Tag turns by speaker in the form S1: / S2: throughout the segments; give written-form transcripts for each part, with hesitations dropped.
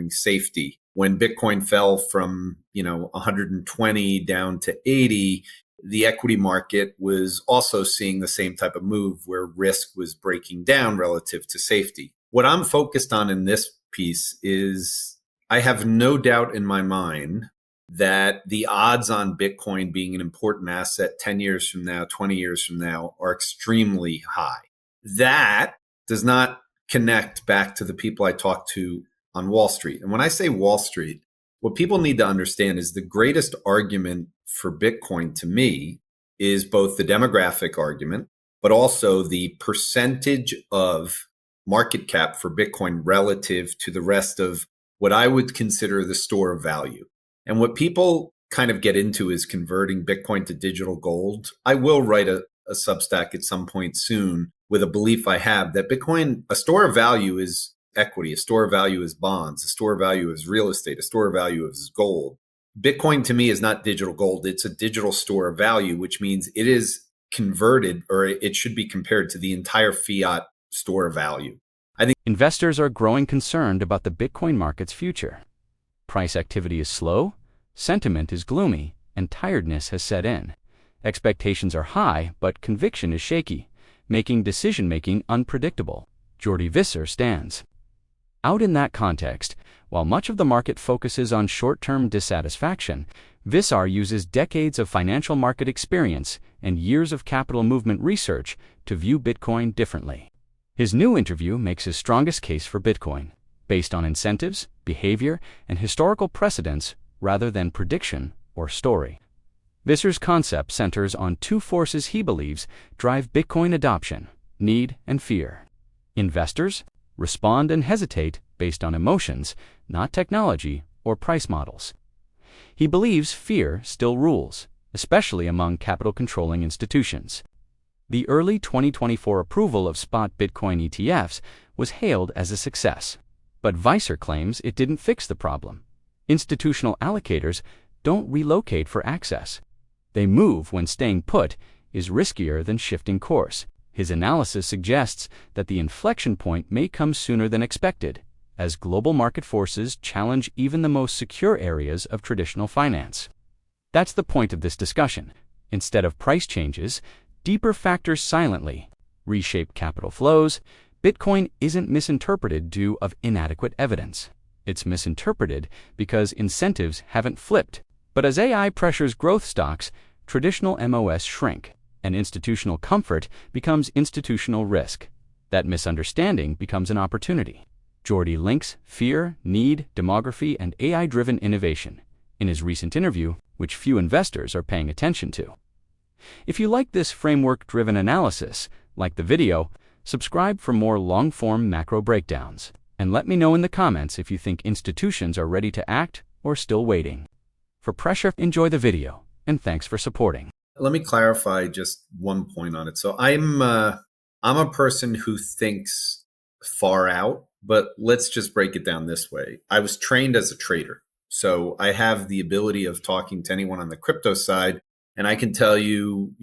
S1: outperforming safety. When Bitcoin fell from, 120 down to 80, the equity market was also seeing the same type of move where risk was breaking down relative to safety. What I'm focused on in this piece is I have no doubt in my mind that the odds on Bitcoin being an important asset 10 years from now, 20 years from now are extremely high. That does not connect back to the people I talk to on Wall Street. And when I say Wall Street, what people need to understand is the greatest argument for Bitcoin to me is both the demographic argument, but also the percentage of market cap for Bitcoin relative to the rest of what I would consider the store of value. And what people kind of get into is converting Bitcoin to digital gold. I will write a Substack at some point soon with a belief I have that Bitcoin, a store of value is equity, a store of value is bonds, a store of value is real estate, a store of value is gold. Bitcoin to me is not digital gold. It's a digital store of value, which means it is converted, or it should be compared to the entire fiat store of value. I think
S2: investors are growing concerned about the Bitcoin market's future. Price activity is slow, sentiment is gloomy, and tiredness has set in. Expectations are high, but conviction is shaky, making decision-making unpredictable. Jordi Visser stands out in that context. While much of the market focuses on short-term dissatisfaction, Visser uses decades of financial market experience and years of capital movement research to view Bitcoin differently. His new interview makes his strongest case for Bitcoin, based on incentives, behavior, and historical precedents rather than prediction or story. Visser's concept centers on two forces he believes drive Bitcoin adoption: need and fear. Investors respond and hesitate based on emotions, not technology or price models. He believes fear still rules, especially among capital-controlling institutions. The early 2024 approval of spot Bitcoin ETFs was hailed as a success, but Visser claims it didn't fix the problem. Institutional allocators don't relocate for access. They move when staying put is riskier than shifting course. His analysis suggests that the inflection point may come sooner than expected, as global market forces challenge even the most secure areas of traditional finance. That's the point of this discussion. Instead of price changes, deeper factors silently reshape capital flows. Bitcoin isn't misinterpreted due to inadequate evidence. It's misinterpreted because incentives haven't flipped. But as AI pressures growth stocks, traditional MOS shrink, and institutional comfort becomes institutional risk. That misunderstanding becomes an opportunity. Jordi links fear, need, demography, and AI-driven innovation in his recent interview, which few investors are paying attention to. If you like this framework-driven analysis, like the video, subscribe for more long-form macro breakdowns, and let me know in the comments if you think institutions are ready to act or still waiting. For pressure, enjoy the video, and thanks for supporting.
S1: Let me clarify just one point on it. So I'm a person who thinks far out, but let's just break it down this way. I was trained as a trader, so I have the ability of talking to anyone on the crypto side, and I can tell you,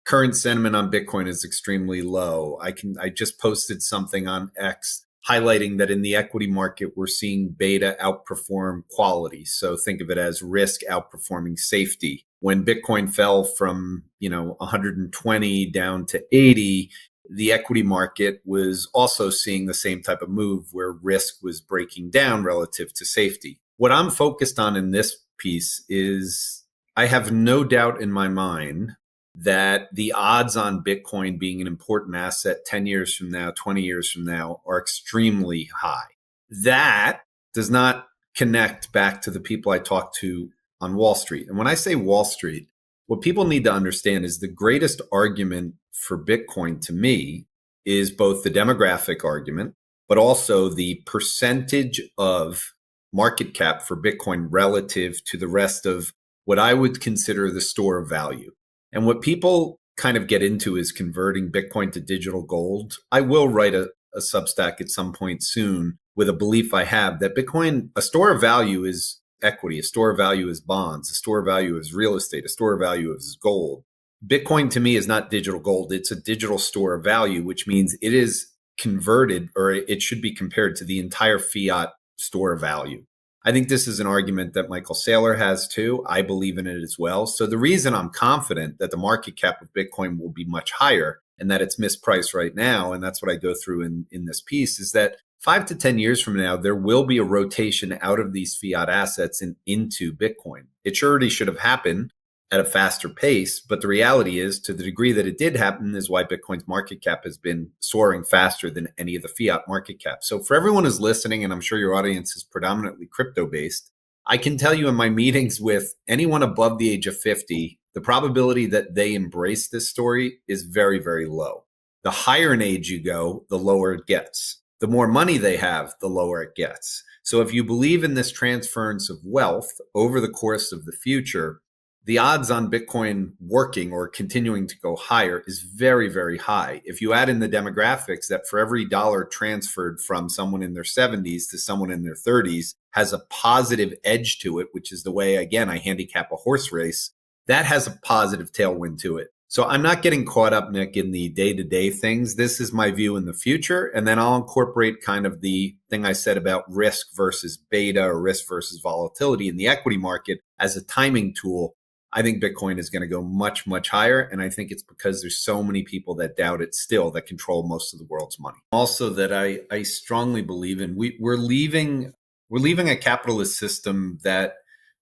S1: current sentiment on Bitcoin is extremely low. I just posted something on X highlighting that in the equity market, we're seeing beta outperform quality. So think of it as risk outperforming safety. When Bitcoin fell from, 120 down to 80, the equity market was also seeing the same type of move where risk was breaking down relative to safety. What I'm focused on in this piece is I have no doubt in my mind that the odds on Bitcoin being an important asset 10 years from now, 20 years from now are extremely high. That does not connect back to the people I talk to on Wall Street. And when I say Wall Street, what people need to understand is the greatest argument for Bitcoin to me is both the demographic argument, but also the percentage of market cap for Bitcoin relative to the rest of what I would consider the store of value. And what people kind of get into is converting Bitcoin to digital gold. I will write a Substack at some point soon with a belief I have that Bitcoin, a store of value is equity, a store of value is bonds, a store of value is real estate, a store of value is gold. Bitcoin to me is not digital gold. It's a digital store of value, which means it is converted, or it should be compared to the entire fiat store of value. I think this is an argument that Michael Saylor has too. I believe in it as well. So the reason I'm confident that the market cap of Bitcoin will be much higher and that it's mispriced right now, and that's what I go through in this piece, is that 5 to 10 years from now, there will be a rotation out of these fiat assets and into Bitcoin. It surely should have happened at a faster pace, but the reality is, to the degree that it did happen, is why Bitcoin's market cap has been soaring faster than any of the fiat market caps. So for everyone who's listening, and I'm sure your audience is predominantly crypto-based, I can tell you in my meetings with anyone above the age of 50, the probability that they embrace this story is very, very low. The higher in age you go, the lower it gets. The more money they have, the lower it gets. So if you believe in this transference of wealth over the course of the future, the odds on Bitcoin working or continuing to go higher is very, very high. If you add in the demographics that for every dollar transferred from someone in their 70s to someone in their 30s has a positive edge to it, which is the way, again, I handicap a horse race, that has a positive tailwind to it. So I'm not getting caught up, Nick, in the day-to-day things. This is my view in the future. And then I'll incorporate kind of the thing I said about risk versus beta or risk versus volatility in the equity market as a timing tool. I think Bitcoin is going to go much, much higher. And I think it's because there's so many people that doubt it still that control most of the world's money. Also that I strongly believe in, we're leaving a capitalist system that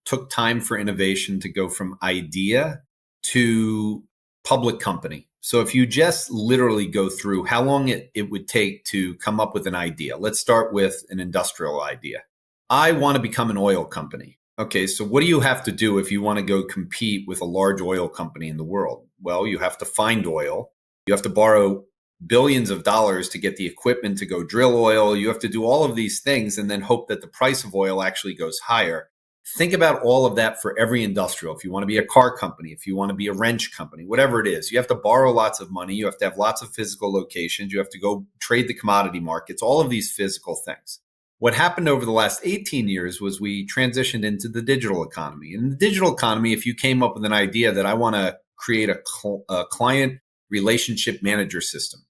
S1: took time for innovation to go from idea to public company. So if you just literally go through how long it would take to come up with an idea, let's start with an industrial idea. I want to become an oil company. Okay, so what do you have to do if you want to go compete with a large oil company in the world? Well, you have to find oil. You have to borrow billions of dollars to get the equipment to go drill oil. You have to do all of these things and then hope that the price of oil actually goes higher. Think about all of that for every industrial. If you want to be a car company, if you want to be a wrench company, whatever it is, you have to borrow lots of money. You have to have lots of physical locations. You have to go trade the commodity markets, all of these physical things. What happened over the last 18 years was we transitioned into the digital economy. In the digital economy, if you came up with an idea that I want to create a client relationship manager system,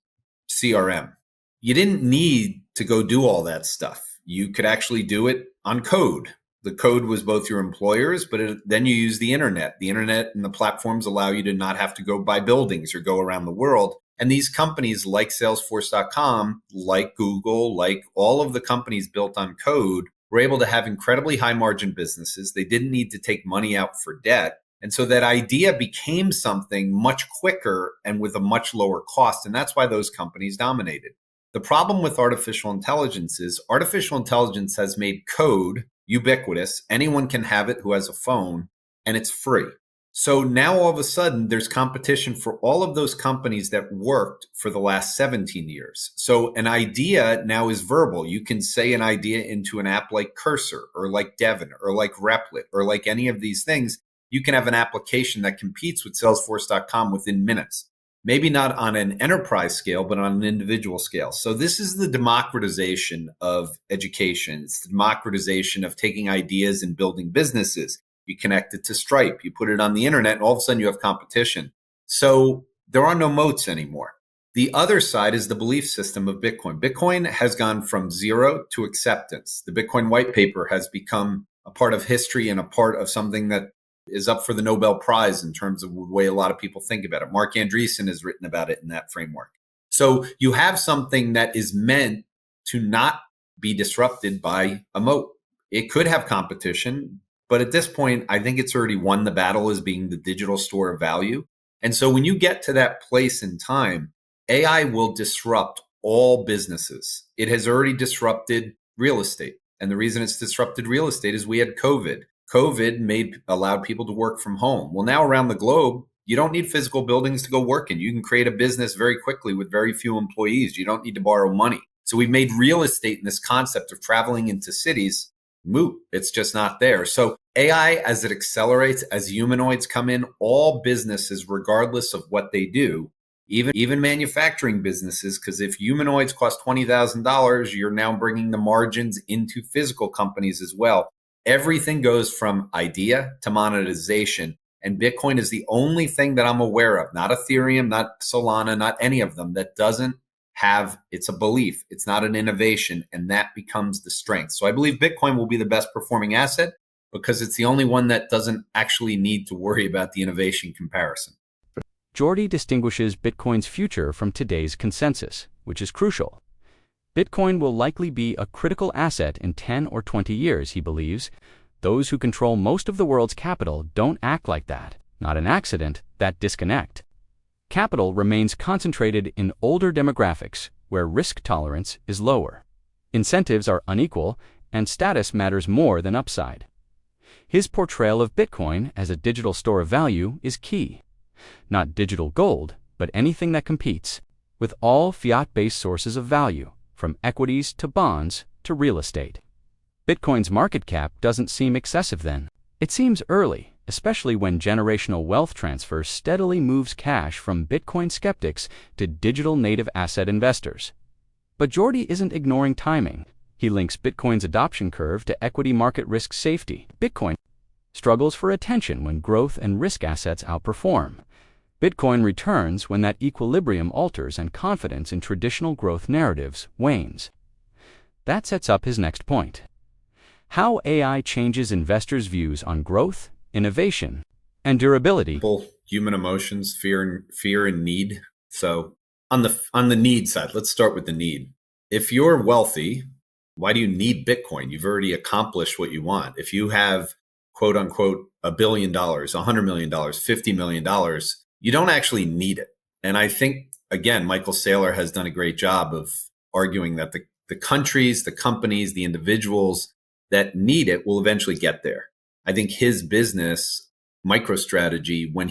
S1: CRM, you didn't need to go do all that stuff. You could actually do it on code. The code was both your employers, but then you use the internet. The internet and the platforms allow you to not have to go buy buildings or go around the world. And these companies like Salesforce.com, like Google, like all of the companies built on code, were able to have incredibly high margin businesses. They didn't need to take money out for debt. And so that idea became something much quicker and with a much lower cost. And that's why those companies dominated. The problem with artificial intelligence is artificial intelligence has made code ubiquitous. Anyone can have it who has a phone, and it's free. So now all of a sudden there's competition for all of those companies that worked for the last 17 years. So an idea now is verbal. You can say an idea into an app like Cursor or like Devon or like Replit or like any of these things. You can have an application that competes with Salesforce.com within minutes. Maybe not on an enterprise scale, but on an individual scale. So this is the democratization of education. It's the democratization of taking ideas and building businesses. You connect it to Stripe, you put it on the internet, and all of a sudden you have competition. So there are no moats anymore. The other side is the belief system of Bitcoin. Bitcoin has gone from zero to acceptance. The Bitcoin white paper has become a part of history and a part of something that is up for the Nobel Prize in terms of the way a lot of people think about it. Mark Andreessen has written about it in that framework. So you have something that is meant to not be disrupted by a moat. It could have competition, but at this point, I think it's already won the battle as being the digital store of value. And so when you get to that place in time, AI will disrupt all businesses. It has already disrupted real estate. And the reason it's disrupted real estate is we had COVID. COVID allowed people to work from home. Well, now around the globe, you don't need physical buildings to go work in. You can create a business very quickly with very few employees. You don't need to borrow money. So we've made real estate and this concept of traveling into cities moot. It's just not there. So AI, as it accelerates, as humanoids come in, all businesses, regardless of what they do, even manufacturing businesses, because if humanoids cost $20,000, you're now bringing the margins into physical companies as well. Everything goes from idea to monetization. And Bitcoin is the only thing that I'm aware of, not Ethereum, not Solana, not any of them, that doesn't it's a belief, it's not an innovation, and that becomes the strength. So I believe Bitcoin will be the best performing asset because it's the only one that doesn't actually need to worry about the innovation comparison.
S2: Jordi distinguishes Bitcoin's future from today's consensus, which is crucial. Bitcoin will likely be a critical asset in 10 or 20 years, he believes. Those who control most of the world's capital don't act like that. Not an accident, that disconnect. Capital remains concentrated in older demographics where risk tolerance is lower. Incentives are unequal, and status matters more than upside. His portrayal of Bitcoin as a digital store of value is key. Not digital gold, but anything that competes, with all fiat-based sources of value, from equities to bonds to real estate. Bitcoin's market cap doesn't seem excessive then. It seems early, especially when generational wealth transfer steadily moves cash from Bitcoin skeptics to digital native asset investors. But Jordi isn't ignoring timing. He links Bitcoin's adoption curve to equity market risk safety. Bitcoin struggles for attention when growth and risk assets outperform. Bitcoin returns when that equilibrium alters and confidence in traditional growth narratives wanes. That sets up his next point: how AI changes investors' views on growth, innovation, and durability.
S1: Human emotions, fear and need. So on the need side, let's start with the need. If you're wealthy, why do you need Bitcoin? You've already accomplished what you want. If you have, quote unquote, $1 billion, $100 million, $50 million, you don't actually need it. And I think, again, Michael Saylor has done a great job of arguing that the countries, the companies, the individuals that need it will eventually get there. I think his business, MicroStrategy, when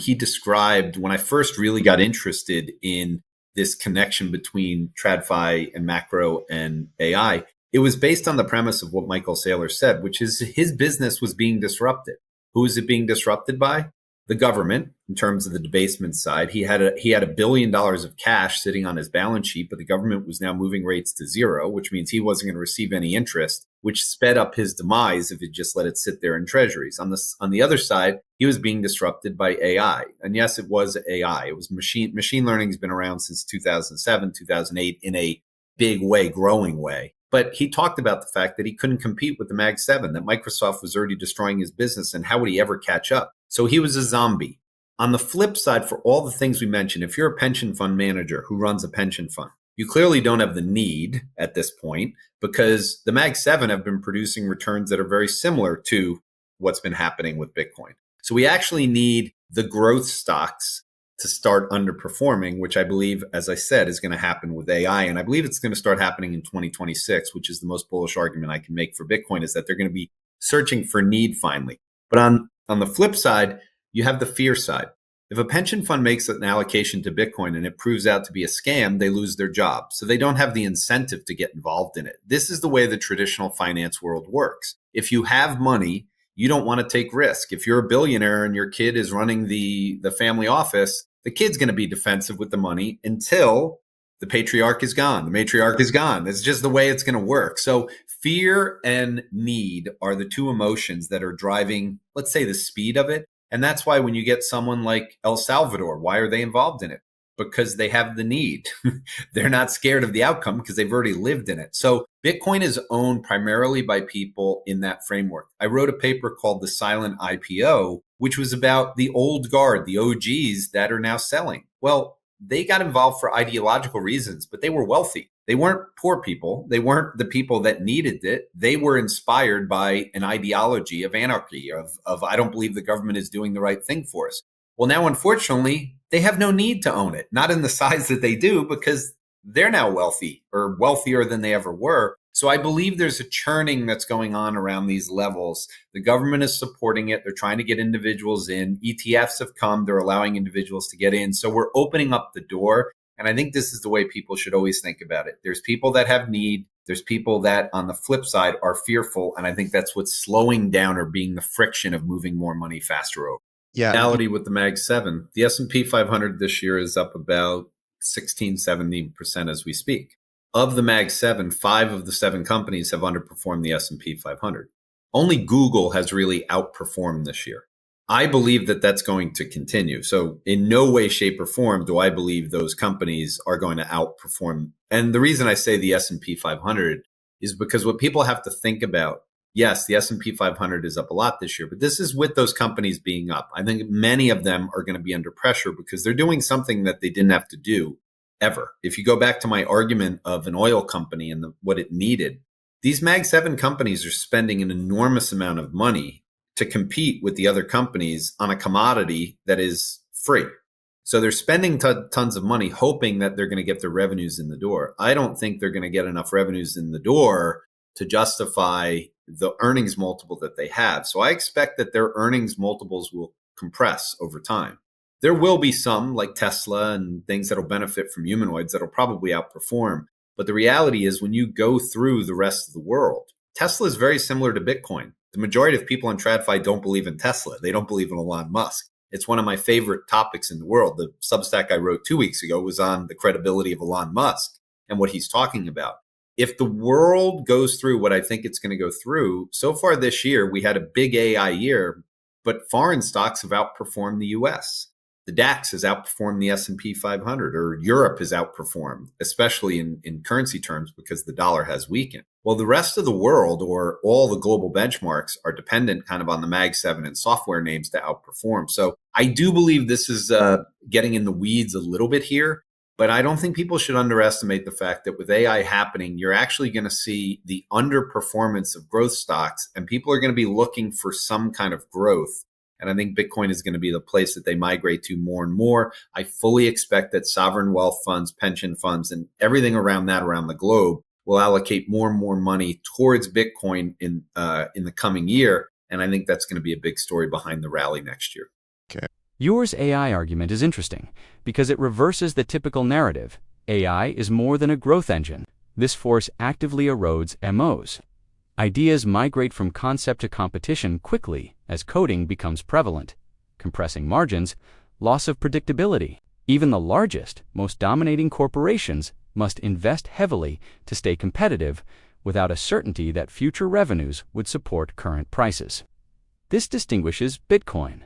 S1: I first really got interested in this connection between TradFi and macro and AI, it was based on the premise of what Michael Saylor said, which is his business was being disrupted. Who is it being disrupted by? The government, in terms of the debasement side. He had $1 billion of cash sitting on his balance sheet, but the government was now moving rates to zero, which means he wasn't going to receive any interest, which sped up his demise if he just let it sit there in treasuries. On the other side, he was being disrupted by AI. And yes, it was AI. It was machine learning has been around since 2007, 2008 in a big way, growing way. But he talked about the fact that he couldn't compete with the Mag 7, that Microsoft was already destroying his business, and how would he ever catch up? So he was a zombie. On the flip side, for all the things we mentioned, if you're a pension fund manager who runs a pension fund, you clearly don't have the need at this point because the Mag 7 have been producing returns that are very similar to what's been happening with Bitcoin. So we actually need the growth stocks to start underperforming, which I believe, as I said, is going to happen with AI. And I believe it's going to start happening in 2026, which is the most bullish argument I can make for Bitcoin, is that they're going to be searching for need finally. But on the flip side, you have the fear side. If a pension fund makes an allocation to Bitcoin and it proves out to be a scam, they lose their job. So they don't have the incentive to get involved in it. This is the way the traditional finance world works. If you have money, you don't want to take risk. If you're a billionaire and your kid is running the family office, the kid's going to be defensive with the money until the patriarch is gone. The matriarch is gone. It's just the way it's going to work. So fear and need are the two emotions that are driving, let's say, the speed of it. And that's why when you get someone like El Salvador, why are they involved in it? Because they have the need. They're not scared of the outcome because they've already lived in it. So Bitcoin is owned primarily by people in that framework. I wrote a paper called The Silent IPO, which was about the old guard, the OGs that are now selling. Well, they got involved for ideological reasons, but they were wealthy. They weren't poor people. They weren't the people that needed it. They were inspired by an ideology of anarchy, of I don't believe the government is doing the right thing for us. Well, now, unfortunately, they have no need to own it, not in the size that they do, because they're now wealthy or wealthier than they ever were. So I believe there's a churning that's going on around these levels. The government is supporting it. They're trying to get individuals in. ETFs have come. They're allowing individuals to get in. So we're opening up the door. And I think this is the way people should always think about it. There's people that have need. There's people that on the flip side are fearful. And I think that's what's slowing down or being the friction of moving more money faster over.
S3: Yeah.
S1: Reality with the Mag 7, the S&P 500 this year is up about 16, 17% as we speak. Of the Mag 7, 5 of the 7 companies have underperformed the S&P 500. Only Google has really outperformed this year. I believe that that's going to continue. So in no way, shape, or form do I believe those companies are going to outperform. And the reason I say the S&P 500 is because what people have to think about, yes, the S&P 500 is up a lot this year, but this is with those companies being up. I think many of them are going to be under pressure because they're doing something that they didn't have to do ever. If you go back to my argument of an oil company and what it needed, these Mag 7 companies are spending an enormous amount of money to compete with the other companies on a commodity that is free. So they're spending tons of money hoping that they're going to get their revenues in the door. I don't think they're going to get enough revenues in the door to justify the earnings multiple that they have. So I expect that their earnings multiples will compress over time. There will be some like Tesla and things that'll benefit from humanoids that'll probably outperform. But the reality is when you go through the rest of the world, Tesla is very similar to Bitcoin. The majority of people on TradFi don't believe in Tesla. They don't believe in Elon Musk. It's one of my favorite topics in the world. The Substack I wrote 2 weeks ago was on the credibility of Elon Musk and what he's talking about. If the world goes through what I think it's going to go through, so far this year, we had a big AI year, but foreign stocks have outperformed the US. The DAX has outperformed the S&P 500, or Europe has outperformed, especially in currency terms because the dollar has weakened. Well, the rest of the world or all the global benchmarks are dependent kind of on the Mag 7 and software names to outperform. So I do believe this is getting in the weeds a little bit here, but I don't think people should underestimate the fact that with AI happening, you're actually going to see the underperformance of growth stocks, and people are going to be looking for some kind of growth. And I think Bitcoin is going to be the place that they migrate to more and more. I fully expect that sovereign wealth funds, pension funds, and everything around that around the globe will allocate more and more money towards Bitcoin in the coming year. And I think that's going to be a big story behind the rally next year.
S3: Okay.
S2: Yours AI argument is interesting because it reverses the typical narrative. AI is more than a growth engine. This force actively erodes MOs. Ideas migrate from concept to competition quickly as coding becomes prevalent, compressing margins, loss of predictability. Even the largest, most dominating corporations must invest heavily to stay competitive without a certainty that future revenues would support current prices. This distinguishes Bitcoin.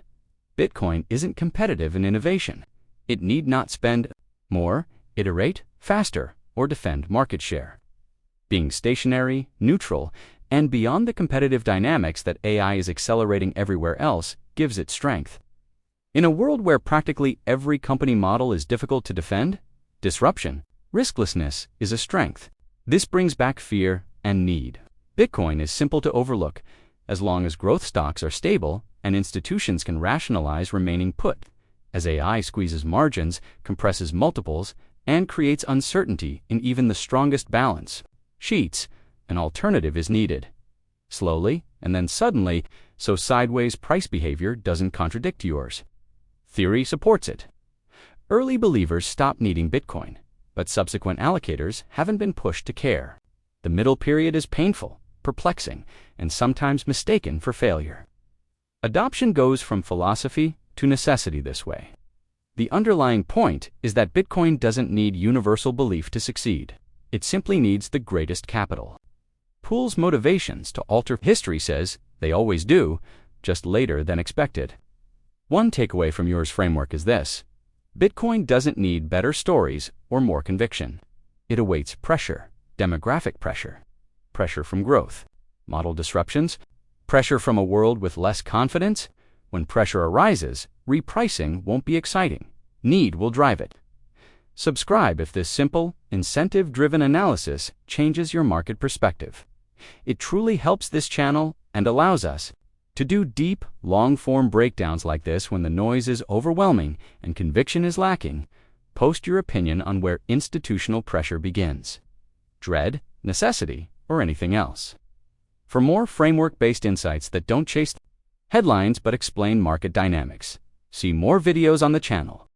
S2: Bitcoin isn't competitive in innovation. It need not spend more, iterate faster, or defend market share. Being stationary, neutral, and beyond the competitive dynamics that AI is accelerating everywhere else gives it strength. In a world where practically every company model is difficult to defend, disruption, risklessness is a strength. This brings back fear and need. Bitcoin is simple to overlook as long as growth stocks are stable and institutions can rationalize remaining put. As AI squeezes margins, compresses multiples, and creates uncertainty in even the strongest balance sheets, an alternative is needed. Slowly, and then suddenly, so sideways price behavior doesn't contradict yours. Theory supports it. Early believers stopped needing Bitcoin, but subsequent allocators haven't been pushed to care. The middle period is painful, perplexing, and sometimes mistaken for failure. Adoption goes from philosophy to necessity this way. The underlying point is that Bitcoin doesn't need universal belief to succeed. It simply needs the greatest capital. Poole's motivations to alter history says they always do, just later than expected. One takeaway from yours framework is this: Bitcoin doesn't need better stories or more conviction. It awaits pressure, demographic pressure, pressure from growth, model disruptions, pressure from a world with less confidence. When pressure arises, repricing won't be exciting. Need will drive it. Subscribe if this simple, incentive-driven analysis changes your market perspective. It truly helps this channel and allows us to do deep, long-form breakdowns like this when the noise is overwhelming and conviction is lacking. Post your opinion on where institutional pressure begins: dread, necessity, or anything else. For more framework-based insights that don't chase headlines but explain market dynamics, see more videos on the channel.